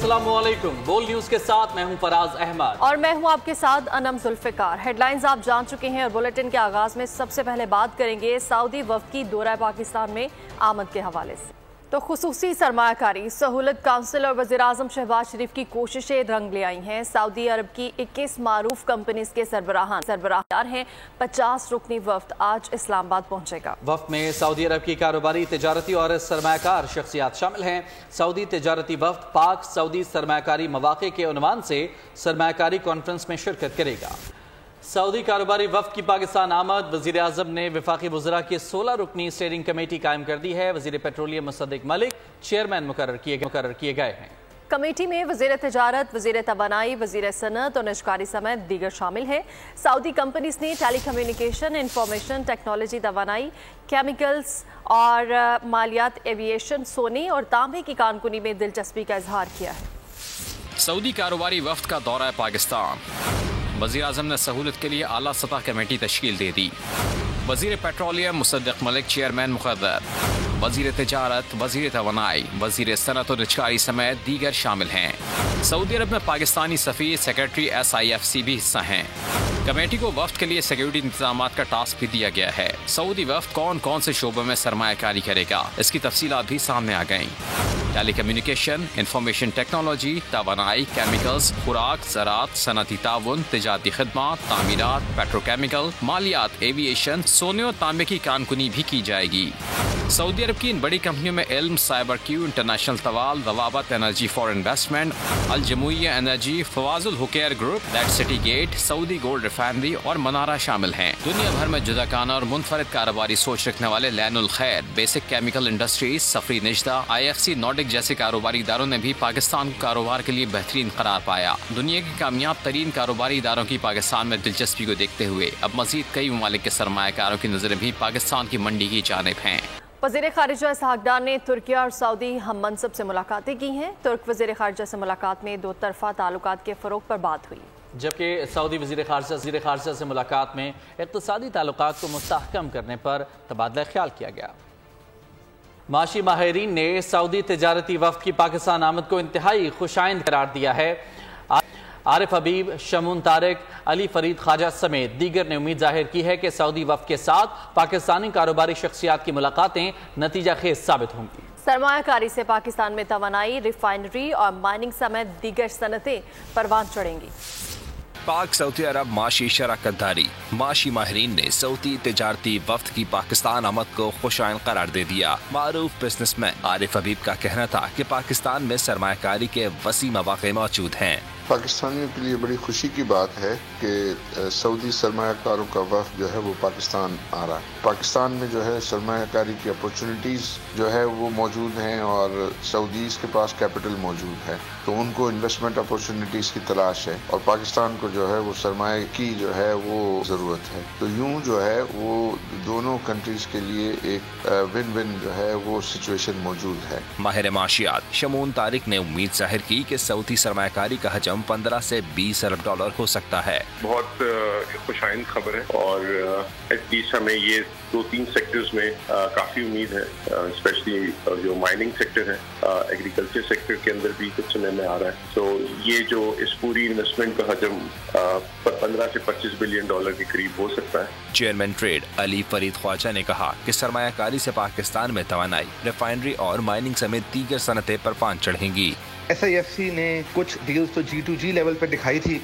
अस्सलाम वालेकुम। बोल न्यूज के साथ मैं हूं फराज अहमद और मैं हूं आपके साथ अनम जुल्फिकार। हेडलाइंस आप जान चुके हैं और बुलेटिन के आगाज में सबसे पहले बात करेंगे सऊदी वफ्द की दौरा पाकिस्तान में आमद के हवाले से। तो खुसूसी सरमायाकारी सहूलत काउंसिल और वज़ीर-ए-आज़म शहबाज शरीफ की कोशिशें रंग ले आई हैं। सऊदी अरब की 21 मारूफ कंपनीज के सरबराह हैं। 50 रुकनी वफ्द आज इस्लामाबाद पहुंचेगा। वफ्द में सऊदी अरब की कारोबारी, तिजारती और सरमायाकार शख्सियात शामिल हैं। सऊदी तिजारती वफ्द पाक सऊदी सरमायाकारी मौक़े के उन्वान से सरमायाकारी कॉन्फ्रेंस में शिरकत करेगा। सऊदी कारोबारी वफ्द की पाकिस्तान आमद। वज़ीर आज़म ने वफाकी वज़रा की 16 रुकनी स्टीयरिंग कमेटी कायम कर दी है। वज़ीर पेट्रोलियम मुसद्दिक मलिक चेयरमैन मुकर्रर किए गए हैं। कमेटी में वज़ीर तिजारत, वज़ीर तवानाई, वज़ीर सनत और निजकारी समेत दीगर शामिल हैं। सऊदी कंपनीज ने टेली कम्युनिकेशन, इंफॉर्मेशन टेक्नोलॉजी, तवानाई, केमिकल्स और मालियात, एविएशन, सोने और तांबे की कानकुनी में दिलचस्पी का इजहार किया है। सऊदी कारोबारी वफ्द का दौरा पाकिस्तान। वज़ीर आज़म ने सहूलत के लिए आला सतह कमेटी तश्कील दे दी। वज़ीर पेट्रोलियम मुसद्दिक मलिक चेयरमैन मुकर्रर। वज़ीर तिजारत, वज़ीर तवानाई, वज़ीर सनत और निजकारी समेत दीगर शामिल हैं। सऊदी अरब में पाकिस्तानी सफ़ीर, सेक्रेटरी SIFC भी हिस्सा हैं। कमेटी को वफ्द के लिए सिक्योरिटी इंतजाम का टास्क भी दिया गया है। सऊदी वफ्द कौन कौन से शोबों में सरमायाकारी करेगा, इसकी तफसीलात भी सामने आ गईं। टेली कम्युनिकेशन, इंफॉर्मेशन टेक्नोलॉजी, तवानाई, केमिकल्स, खुराक, ज़राअत, सनती ताउन, तिजारती खिदमात, तामीरात, पेट्रोकेमिकल, मालियात, एविएशन, सोने और तांबे की कानकुनी भी की जाएगी। सऊदी अरब की इन बड़ी कंपनियों में इल्म, साइबर क्यू, इंटरनेशनल तवाल, रवाबत एनर्जी फॉर इन्वेस्टमेंट, अल जमुइया एनर्जी, फवाजुल हुकैर group, that city gate, Saudi gold refinery और मनारा शामिल हैं। दुनिया भर में जुदाकाना और मुनफरद कारोबारी सोच रखने वाले लैनुल खैर, बेसिक केमिकल इंडस्ट्रीज, सफरी निजदा, IFC नॉर्डिक जैसे कारोबारी इदारों ने भी पाकिस्तान को कारोबार के लिए बेहतरीन करार पाया। दुनिया के कामयाब तरीन कारोबारी इदारों की पाकिस्तान में दिलचस्पी को देखते हुए अब मजीद कई ममालिक के सरमायाकारों की नजरें भी पाकिस्तान की मंडी की जानिब हैं। वज़ीर ख़ारिजा इसहाक डार ने तुर्की और सऊदी हम मनसब से मुलाकातें की हैं। तुर्क वज़ीर ख़ारिजा से मुलाकात में दो तरफ़ा ताल्लुकात के फ़रोग़ पर बात हुई, जबकि सऊदी वज़ीर ख़ारिजा से मुलाकात में इक़्तिसादी ताल्लुकात को मुस्तहकम करने पर तबादला ख्याल किया गया। माशी माहिरीन ने सऊदी तिजारती वफ्द की पाकिस्तान आमद को इंतहाई खुशाइंद करार दिया है। आरिफ हबीब, शमून तारिक, अली फरीद ख्वाजा समेत दीगर ने उम्मीद जाहिर की है कि सऊदी वफ्द के साथ पाकिस्तानी कारोबारी शख्सियात की मुलाकातें नतीजा खेज साबित होंगी। सरमायाकारी से पाकिस्तान में तवानाई, रिफाइनरी और माइनिंग समेत दीगर सनतें परवान चढ़ेंगी। पाक सऊदी अरब माशी शराकतदारी। माशी माहिरीन ने सऊदी तिजारती वफ्द की पाकिस्तान आमद को खुशाइन करार दे दिया। मारूफ बिजनेसमैन आरिफ हबीब का कहना था कि पाकिस्तान में सरमायाकारी के वसी मौक़े मौजूद हैं। पाकिस्तानियों के लिए बड़ी खुशी की बात है कि सऊदी सरमायाकारों का वफ्द जो है वो पाकिस्तान आ रहा है। पाकिस्तान में जो है सरमायाकारी की अपॉर्चुनिटीज़ जो है वो मौजूद हैं और सऊदीज़ के पास कैपिटल मौजूद है, तो उनको इन्वेस्टमेंट अपॉर्चुनिटीज़ की तलाश है और पाकिस्तान को जो है वो सरमाए की जो है वो ज़रूरत है। तो यूँ जो है वो दोनों कंट्रीज़ के लिए एक विन विन जो है वो सिचुएशन मौजूद है। माहिर माशियात शमून तारिक ने उम्मीद जाहिर की कि सऊदी सरमायाकारी का हजम 15 से 20 अरब डॉलर हो सकता है। बहुत खुशाइंद खबर है और एटलीस्ट हमें ये 2-3 सेक्टर्स में काफ़ी उम्मीद है, स्पेशली जो माइनिंग सेक्टर है, एग्रीकल्चर सेक्टर के अंदर भी कुछ समय में आ रहा है। तो ये जो इस पूरी इन्वेस्टमेंट का हजम 15 से 25 बिलियन डॉलर के करीब हो सकता है। चेयरमैन ट्रेड अली फरीद ख्वाजा ने कहा कि सरमायाकारी से पाकिस्तान में तवानाई, रिफाइनरी और माइनिंग समेत दीगर सनतें परवान चढ़ेंगी। SIFC ने कुछ डील्स तो G2G लेवल पर दिखाई थी,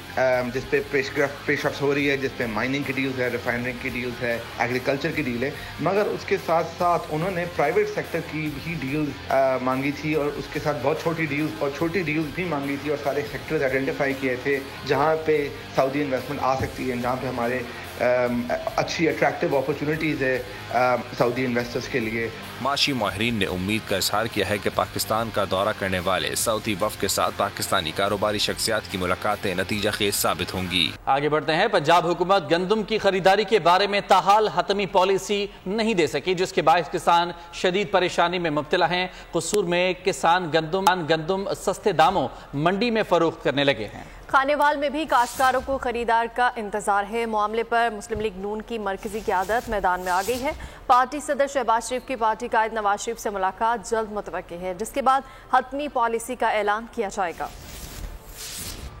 जिसपे पेशरफ्त हो रही है, जिसपे माइनिंग की डील्स है, रिफाइनरी की डील्स है, एग्रीकल्चर की डील है, मगर उसके साथ साथ उन्होंने प्राइवेट सेक्टर की भी डील्स मांगी थी और उसके साथ बहुत छोटी डील्स भी मांगी थी और सारे सेक्टर्स आइडेंटिफाई किए थे जहाँ पे सऊदी इन्वेस्टमेंट आ सकती है, जहाँ पे हमारे अच्छी अट्रैक्टिव अपॉर्चुनिटीज़ है सऊदी इन्वेस्टर्स के लिए। माशी माहिरीन ने उम्मीद का इजहार किया है कि पाकिस्तान का दौरा करने वाले सऊदी वफ्द के साथ पाकिस्तानी कारोबारी शख्सियात की मुलाकातें नतीजा खेज साबित होंगी। आगे बढ़ते हैं। पंजाब हुकूमत गंदम की खरीदारी के बारे में ताहाल हतमी पॉलिसी नहीं दे सकी, जिसके बायस किसान शदीद परेशानी में मुब्तला हैं। कसूर में किसान गंदम सस्ते दामों मंडी में फरोख्त करने लगे हैं। खानेवाल में भी काश्तकारों को खरीदार का इंतजार है। मामले पर मुस्लिम लीग नून की मरकजी क़यादत मैदान में आ गई है। पार्टी सदर शहबाज शरीफ की पार्टी कायद नवाज शरीफ से मुलाकात जल्द मुतवक्के है, जिसके बाद हतमी पॉलिसी का ऐलान किया जाएगा।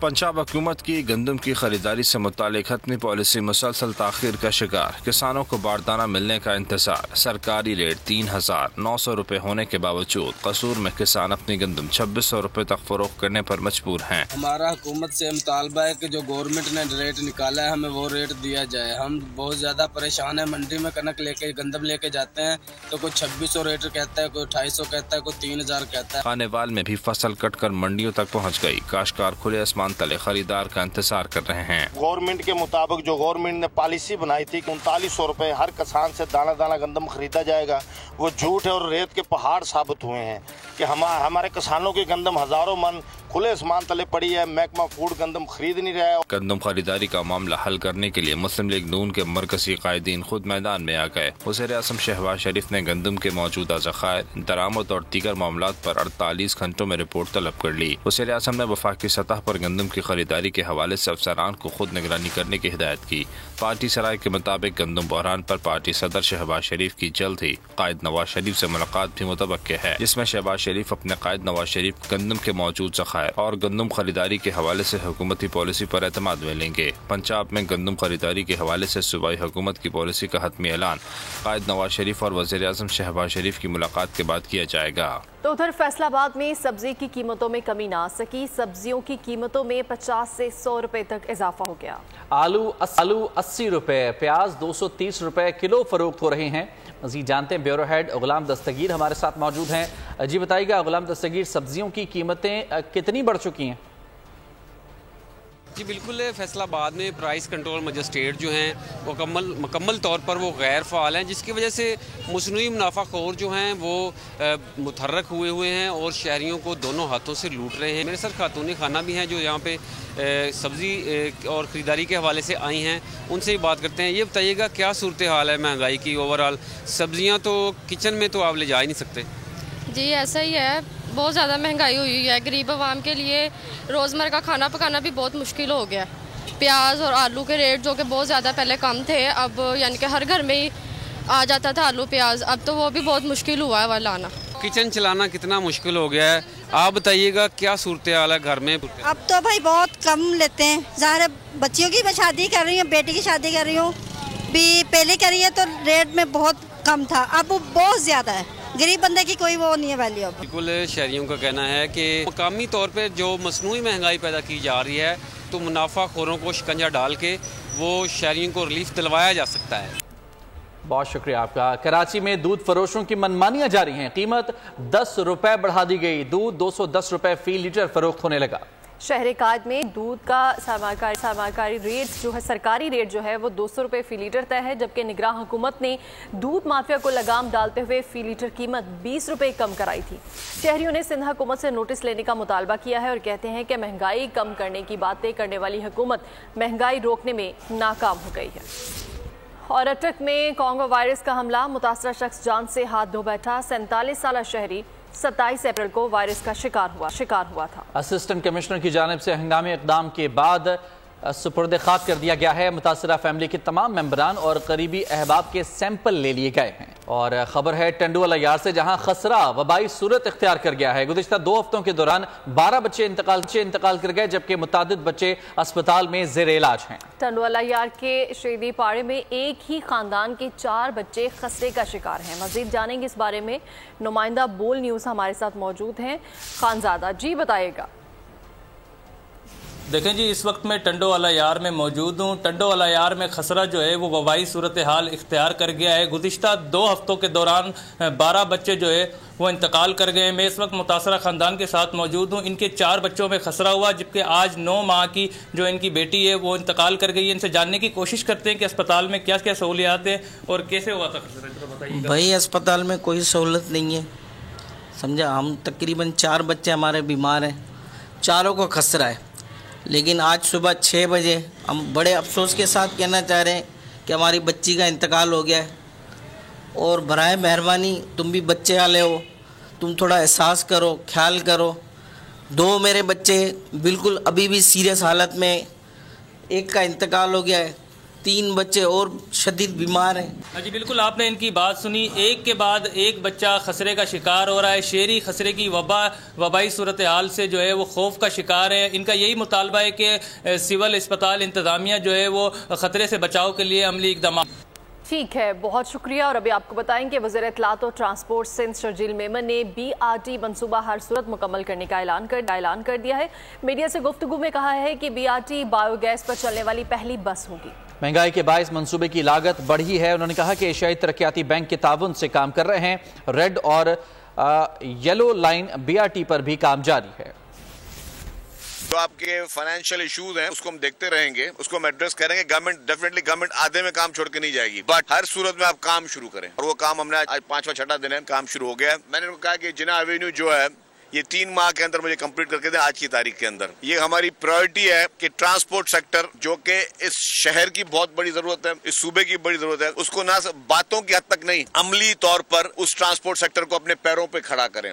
पंजाब हुकूमत की गंदम की खरीदारी से मुतालिक हतमी पॉलिसी मुसलसल ताखीर का शिकार। किसानों को बारदाना मिलने का इंतजार। सरकारी रेट 3,900 रुपए होने के बावजूद कसूर में किसान अपनी गंदम 2,600 रुपए तक फरोख्त करने पर मजबूर हैं। हमारा हुकूमत से मुतालबा है कि जो गवर्नमेंट ने रेट निकाला है हमें वो रेट दिया जाए। हम बहुत ज़्यादा परेशान हैं। मंडी में कनक लेके गंदम लेके जाते हैं तो कोई 2,600 रेट कहता है, कोई 2,500 कहता है, कोई 3,000 कहता है। खानेवाल में भी फसल कटकर मंडियों तक पहुँच गई। काश्तकार खुले आसमान तले खरीदार का इंतजार कर रहे हैं। गवर्नमेंट के मुताबिक जो गवर्नमेंट ने पॉलिसी बनाई थी कि 3900 रुपए हर किसान से दाना दाना गंदम खरीदा जाएगा, वो झूठ है और रेत के पहाड़ साबित हुए हैं कि हमारे किसानों की गंदम हजारों मन खुले आसमान तले पड़ी है। महकमा फूड गंदम खरीद नहीं रहा है। गंदम खरीदारी का मामला हल करने के लिए मुस्लिम लीग नून के मरकजी कायदीन खुद मैदान में आ गए। वज़ीर-ए-आज़म शहबाज शरीफ ने गंदम के मौजूदा ज़खायर, दरामद और दीगर मामलात पर 48 घंटों में रिपोर्ट तलब कर ली। वज़ीर-ए-आज़म ने वफाकी सतह पर गंदम की खरीदारी के हवाले से अफसरान को खुद निगरानी करने की हिदायत की। पार्टी सराय के मुताबिक गंदम बहरान पर पार्टी सदर शहबाज शरीफ की जल्द ही कायद नवाज शरीफ से मुलाकात भी मुतवक्के है, जिसमें शहबाज शरीफ अपने कायद नवाज शरीफ गंदम के मौजूद ज़खायर और गंदम खरीदारी के हवाले से हुकूमती पॉलिसी पर एतमाद में लेंगे। पंजाब में गंदम खरीदारी के हवाले से सूबाई हुकूमत की पॉलिसी का हतमी ऐलान कायद नवाज शरीफ और वज़ीर-ए-आज़म शहबाज शरीफ की मुलाकात के बाद किया जाएगा। तो उधर फैसलाबाद में सब्जी की कीमतों में कमी ना सकी। सब्जियों की कीमतों में 50 से 100 रुपए तक इजाफा हो गया। आलू 80 रुपए, प्याज 230 रुपए किलो फरोख्त हो रहे हैं। मज़ीद जानते हैं, ब्यूरो हेड गुलाम दस्तगीर हमारे साथ मौजूद हैं। जी बताइएगा गुलाम दस्तगीर, सब्जियों की कीमतें कितनी बढ़ चुकी हैं? जी बिल्कुल, फैसलाबाद में प्राइस कंट्रोल मजिस्ट्रेट जो हैं वो मुकम्मल तौर पर वो गैर फ़ाल हैं, जिसकी वजह से मसनूई मुनाफाखोर जो हैं वो मुतहर्रक हुए हैं और शहरियों को दोनों हाथों से लूट रहे हैं। मेरे साथ खातून खाना भी हैं जो यहाँ पे सब्ज़ी और ख़रीदारी के हवाले से आई हैं, उनसे ही बात करते हैं। ये बताइएगा क्या सूरत हाल है महंगाई की ओवरऑल? सब्ज़ियाँ तो किचन में तो आप ले जा ही नहीं सकते। जी ऐसा ही है, बहुत ज़्यादा महंगाई हुई है। गरीब आवाम के लिए रोज़मर्रा का खाना पकाना भी बहुत मुश्किल हो गया है। प्याज और आलू के रेट जो कि बहुत ज़्यादा पहले कम थे, अब यानी कि हर घर में ही आ जाता था आलू प्याज, अब तो वो भी बहुत मुश्किल हुआ है लाना। किचन चलाना कितना मुश्किल हो गया है, आप बताइएगा क्या सूरत हाल है घर में? अब तो भाई बहुत कम लेते हैं। ज़ाहिर बच्चियों की मैं शादी कर रही हूँ, बेटी की शादी कर रही हूँ, भी पहले करी है तो रेट में बहुत कम था, अब वो बहुत ज़्यादा है। गरीब बंदे की कोई वो नहीं है वैल्यू। अब बिल्कुल, शहरियों का कहना है कि मकामी तौर पे जो मसनूई महंगाई पैदा की जा रही है तो मुनाफाखोरों को शिकंजा डाल के वो शहरियों को रिलीफ दिलवाया जा सकता है। बहुत शुक्रिया आपका। कराची में दूध फरोशों की मनमानियां जारी हैं। कीमत 10 रुपए बढ़ा दी गई। दूध 210 रुपए फी लीटर फरोख्त होने लगा। शहर कायद में दूध का सरमाकारी रेट जो है, सरकारी रेट जो है वो 200 रुपए फी लीटर तय है, जबकि निगरान हुकूमत ने दूध माफिया को लगाम डालते हुए फी लीटर कीमत 20 रुपए कम कराई थी। शहरियों ने सिंध हुकूमत से नोटिस लेने का मुतालबा किया है और कहते हैं कि महंगाई कम करने की बातें करने वाली हुकूमत महंगाई रोकने में नाकाम हो गई है। और अटक में कोंगो वायरस का हमला, मुतासरा शख्स जान से हाथ धो बैठा। 47 साल शहरी 27 अप्रैल को वायरस का शिकार हुआ था। असिस्टेंट कमिश्नर की जानिब से हंगामी इक़दाम के बाद सुपुर्द खाक कर दिया गया है। मुतासरा फैमिली के तमाम मेंबरान और करीबी अहबाब के सैंपल ले लिए गए हैं। और खबर है टंडू अलायार से, जहां खसरा वबाई सूरत इख्तियार कर गया है। गुज़िश्ता 2 हफ्तों के दौरान 12 बच्चे इंतकाल कर गए, जबकि मुतादिद बच्चे अस्पताल में ज़ेर इलाज हैं। टंडू अलायार के शेदी पाड़े में एक ही खानदान के 4 बच्चे खसरे का शिकार हैं। मजीद जानेंगे इस बारे में, नुमाइंदा बोल न्यूज़ हमारे साथ मौजूद हैं। खानजादा जी बताइएगा। देखें जी, इस वक्त मैं टंडो वाला यार में मौजूद हूँ। टंडो वाला यार में खसरा जो है वो वबाई सूरत हाल इख्तियार कर गया है। गुज़िश्ता 2 हफ्तों के दौरान 12 बच्चे जो है वो इंतकाल कर गए। मैं इस वक्त मुतासरा ख़ानदान के साथ मौजूद हूँ। इनके 4 बच्चों में खसरा हुआ, जबकि आज 9 माह की जो इनकी बेटी है वो इंतकाल कर गई है। इनसे जानने की कोशिश करते हैं कि अस्पताल में क्या क्या सहूलियात हैं और कैसे हुआ था खसरा, बताइए। भाई अस्पताल में कोई सहूलत नहीं है, समझा। हम तकरीबन 4 बच्चे हमारे बीमार हैं, चारों को खसरा है। लेकिन आज सुबह 6 बजे हम बड़े अफसोस के साथ कहना चाह रहे हैं कि हमारी बच्ची का इंतकाल हो गया है। और बराए मेहरबानी, तुम भी बच्चे वाले हो, तुम थोड़ा एहसास करो, ख्याल करो। 2 मेरे बच्चे बिल्कुल अभी भी सीरियस हालत में, एक का इंतकाल हो गया है, 3 बच्चे और शदीद बीमार हैं। जी बिल्कुल, आपने इनकी बात सुनी, एक के बाद एक बच्चा खसरे का शिकार हो रहा है। शहरी खसरे की वबाई सूरत हाल से जो है वो खौफ का शिकार है। इनका यही मुतालबा है कि सिविल अस्पताल इंतज़ामिया जो है वो ख़तरे से बचाव के लिए अमली इक़दाम। ठीक है, बहुत शुक्रिया। और अभी आपको बताएंगे वज़ीर इत्तलात और ट्रांसपोर्ट सिंध शर्जील मेमन ने BRT मंसूबा हर सूरत मुकम्मल करने का ऐलान कर दिया है। मीडिया से गुफ्तगू में कहा है कि BRT बायोगैस पर चलने वाली पहली बस होगी। महंगाई के बायस मंसूबे की लागत बढ़ी है। उन्होंने कहा कि एशियाई तरक्याती बैंक के ताउन से काम कर रहे हैं। रेड और येलो लाइन BRT पर भी काम जारी है। जो आपके फाइनेंशियल इश्यूज हैं उसको हम देखते रहेंगे, उसको हम एड्रेस करेंगे। गवर्नमेंट आधे में काम छोड़ के नहीं जाएगी, बट हर सूरत में आप काम शुरू करें, और वो काम हमने आज 5वां 6वां दिन है, काम शुरू हो गया है। मैंने उनको कहा कि जिना एवेन्यू जो है ये 3 माह के अंदर मुझे कंप्लीट करके दें, आज की तारीख के अंदर। ये हमारी प्रायोरिटी है कि ट्रांसपोर्ट सेक्टर जो कि इस शहर की बहुत बड़ी जरूरत है, इस सूबे की बड़ी जरूरत है, उसको ना बातों की हद तक नहीं, अमली तौर पर उस ट्रांसपोर्ट सेक्टर को अपने पैरों पे खड़ा करें।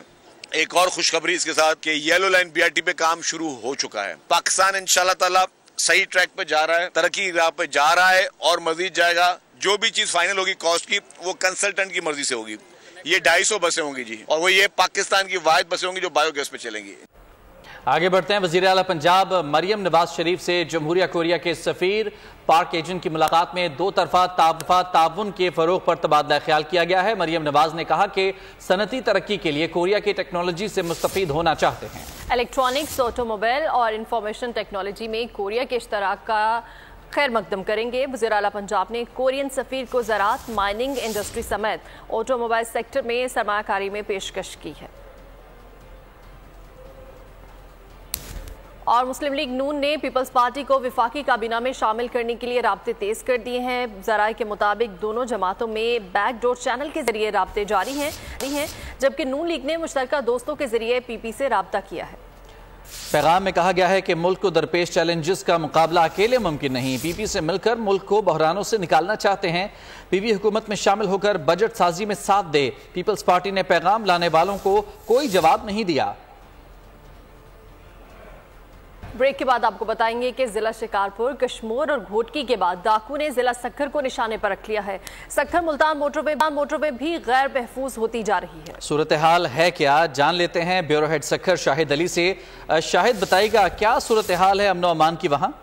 एक और खुशखबरी इसके साथ कि येलो लाइन BRT पे काम शुरू हो चुका है। पाकिस्तान इंशाल्लाह ताला सही ट्रैक पे जा रहा है, तरक्की राह पे जा रहा है और मजीद जाएगा। जो भी चीज फाइनल होगी कॉस्ट की, वो कंसल्टेंट की मर्जी से होगी। ये 250 बसें होंगी जी, और वो ये पाकिस्तान की वाहिद बसें होंगी जो बायोगैस पे चलेंगी। आगे बढ़ते हैं। वज़ीर आला पंजाब मरियम नवाज शरीफ से जमहूरिया कोरिया के सफीर पार्क एजेंट की मुलाकात में 2 तरफा ताउन के फरोग पर तबादला ख्याल किया गया है। मरियम नवाज ने कहा कि सनती तरक्की के लिए कोरिया की टेक्नोलॉजी से मुस्तफीद होना चाहते हैं। इलेक्ट्रॉनिक्स, ऑटोमोबाइल और इंफॉर्मेशन टेक्नोलॉजी में कोरिया के इश्तराक का खैर मकदम करेंगे। वज़ीर आला पंजाब ने कोरियन सफीर को ज़राअत, माइनिंग इंडस्ट्री समेत ऑटोमोबाइल सेक्टर में सरमायाकारी में पेशकश की है। और मुस्लिम लीग नून ने पीपल्स पार्टी को विफाकी काबीना में शामिल करने के लिए राब्ते तेज कर दिए हैं। ज़राए के मुताबिक दोनों जमातों में बैकडोर चैनल के जरिए राब्ते जारी हैं, जबकि नून लीग ने मुश्तरका दोस्तों के जरिए PP से राब्ता किया है। पैगाम में कहा गया है कि मुल्क को दरपेश चैलेंजेस का मुकाबला अकेले मुमकिन नहीं, PP से मिलकर मुल्क को बहरानों से निकालना चाहते हैं। PP हुकूमत में शामिल होकर बजट साजी में साथ दे। पीपल्स पार्टी ने पैगाम लाने वालों को कोई जवाब नहीं दिया। ब्रेक के बाद आपको बताएंगे कि जिला शिकारपुर, कश्मोर और घोटकी के बाद डाकू ने जिला सक्खर को निशाने पर रख लिया है। सक्खर मुल्तान मोटरवे भी गैर महफूज होती जा रही है। सूरत हाल है क्या, जान लेते हैं ब्यूरो हेड सक्खर शाहिद अली से। शाहिद, बताइएगा क्या सूरत हाल है अमन अमान की वहाँ?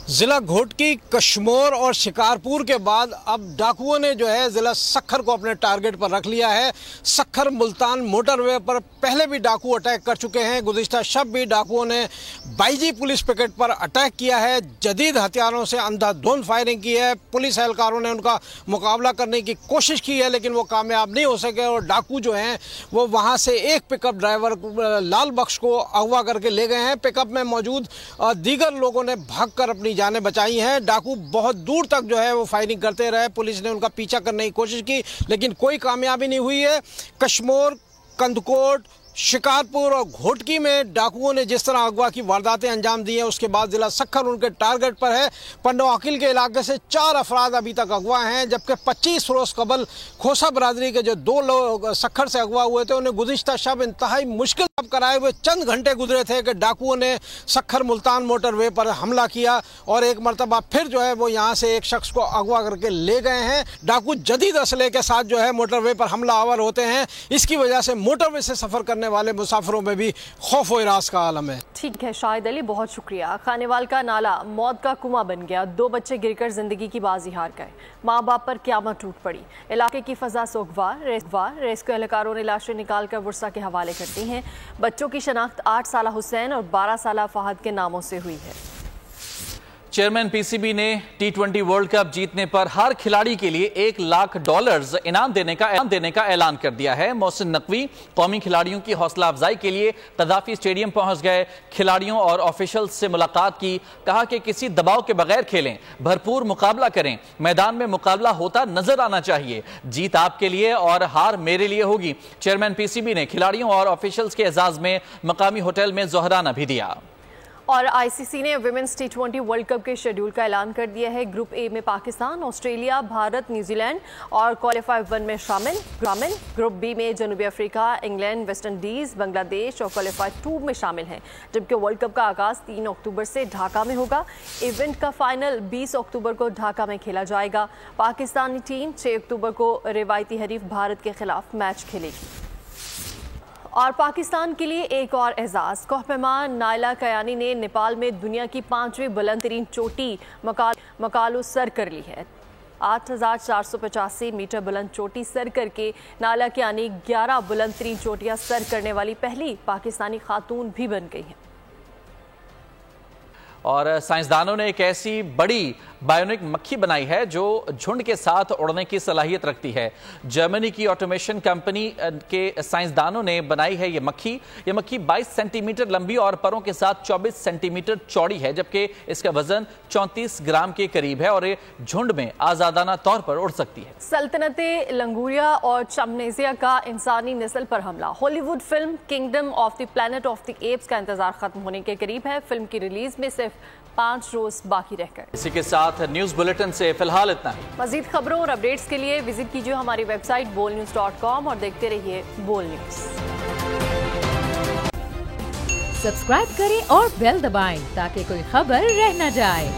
जिला घोटकी, कश्मोर और शिकारपुर के बाद अब डाकुओं ने जो है जिला सक्खर को अपने टारगेट पर रख लिया है। सक्खर मुल्तान मोटरवे पर पहले भी डाकू अटैक कर चुके हैं। गुज़िश्ता शब भी डाकुओं ने बाईजी पुलिस पिकेट पर अटैक किया है, जदीद हथियारों से अंधाधुंध फायरिंग की है। पुलिस एहलकारों ने उनका मुकाबला करने की कोशिश की है, लेकिन वो कामयाब नहीं हो सके और डाकू जो हैं वो वहाँ से एक पिकअप ड्राइवर लाल बख्श को अगवा करके ले गए हैं। पिकअप में मौजूद दीगर लोगों ने भागकर अपनी जानें बचाई हैं। डाकू बहुत दूर तक जो है वो फायरिंग करते रहे। पुलिस ने उनका पीछा करने की कोशिश की, लेकिन कोई कामयाबी नहीं हुई है। कश्मोर, कंदकोट, शिकारपुर और घोटकी में डाकुओं ने जिस तरह अगवा की वारदातें अंजाम दी हैं, उसके बाद जिला सक्खर उनके टारगेट पर है। पंडो अकील के इलाके से 4 अफराद अभी तक अगवा हैं, जबकि 25 रोज़ कबल खोसा बरादरी के जो 2 लोग सक्खर से अगवा हुए थे उन्हें गुज़िश्ता शब इंतहाई मुश्किल कराए हुए चंद घंटे गुजरे थे कि डाकुओं ने सक्खर मुल्तान मोटरवे पर हमला किया और एक मरतबा फिर जो है वो यहाँ से एक शख्स को अगवा करके ले गए हैं। डाकू जदीद असले के साथ जो है मोटरवे पर हमला आवर होते हैं। इसकी वजह से मोटरवे से सफ़र करने वाले मुसाफिरों में भी खौफ व इरास का आलम है। ठीक है शाहिद अली, बहुत शुक्रिया। खानेवाल का नाला मौत का कुआं बन गया, 2 बच्चे गिरकर जिंदगी की बाजी हार गए, माँ बाप पर क़यामत टूट पड़ी। इलाके की फजा सोगवार। रेस्क्यू एहलकारों ने लाशें निकाल कर वर्सा के हवाले कर दी हैं। बच्चों की शनाख्त 8 साला हुसैन और 12 साला फहद के नामों से हुई है। चेयरमैन PCB ने T20 वर्ल्ड कप जीतने पर हर खिलाड़ी के लिए $1 लाख इनाम देने का ऐलान कर दिया है। मोहसिन नकवी कौमी खिलाड़ियों की हौसला अफजाई के लिए कदाफी स्टेडियम पहुंच गए, खिलाड़ियों और ऑफिशियल्स से मुलाकात की, कहा कि किसी दबाव के बगैर खेलें, भरपूर मुकाबला करें, मैदान में मुकाबला होता नजर आना चाहिए, जीत आपके लिए और हार मेरे लिए होगी। चेयरमैन PCB ने खिलाड़ियों और ऑफिशियल्स के एजाज में मकामी होटल में जोहराना भी दिया। اور ICC نے ویمنز T20 ورلڈ کپ کے شیڈول کا اعلان کر دیا ہے۔ گروپ اے میں Pakistan, Australia, Bharat, New Zealand اور کوالیفائی 1 میں شامل۔ گروپ بی میں جنوبی افریقہ، انگلینڈ، ویسٹ انڈیز، بنگلہ دیش اور کوالیفائی 2 میں شامل ہیں، جبکہ ورلڈ کپ کا آغاز 3 اکتوبر سے ڈھاکہ میں ہوگا۔ ایونٹ کا فائنل 20 اکتوبر کو ڈھاکہ میں کھیلا جائے گا۔ پاکستانی ٹیم 6 اکتوبر کو روایتی حریف بھارت کے خلاف میچ کھیلے گی۔ اور پاکستان کے لیے ایک اور اعزاز، کوہ پیما نائلہ کیانی نے نیپال میں دنیا کی 5ویں بلند ترین چوٹی مکالو سر کر لی ہے۔ 8,485 میٹر بلند چوٹی سر کر کے نائلہ کیانی 11 بلند ترین چوٹیاں سر کرنے والی پہلی پاکستانی خاتون بھی بن گئی ہیں۔ اور سائنسدانوں نے ایک ایسی بڑی بائیونک مکھی بنائی ہے جو جھنڈ کے ساتھ اڑنے کی صلاحیت رکھتی ہے۔ جرمنی کی آٹومیشن کمپنی کے سائنسدانوں نے بنائی ہے یہ مکھی 22 سینٹی میٹر لمبی اور پروں کے ساتھ 24 سینٹی میٹر چوڑی ہے، جبکہ اس کا وزن 34 گرام کے قریب ہے اور یہ جھنڈ میں آزادانہ طور پر اڑ سکتی ہے۔ سلطنت لنگوریا اور چمنیزیا کا انسانی نسل پر حملہ۔ Hollywood film Kingdom of the Planet of the Apes کا انتظار ختم ہونے کے قریب ہے۔ فلم کی ریلیز میں صرف 5 روز باقی رہ گئے۔ اسی کے ساتھ نیوز بلیٹن سے فی الحال اتنا ہی۔ مزید خبروں اور اپڈیٹس کے لیے وزٹ کیجیے ہماری ویب سائٹ bolnews.com اور دیکھتے رہیے بول نیوز۔ سبسکرائب کریں اور بیل دبائیں تاکہ کوئی خبر رہ نہ جائے۔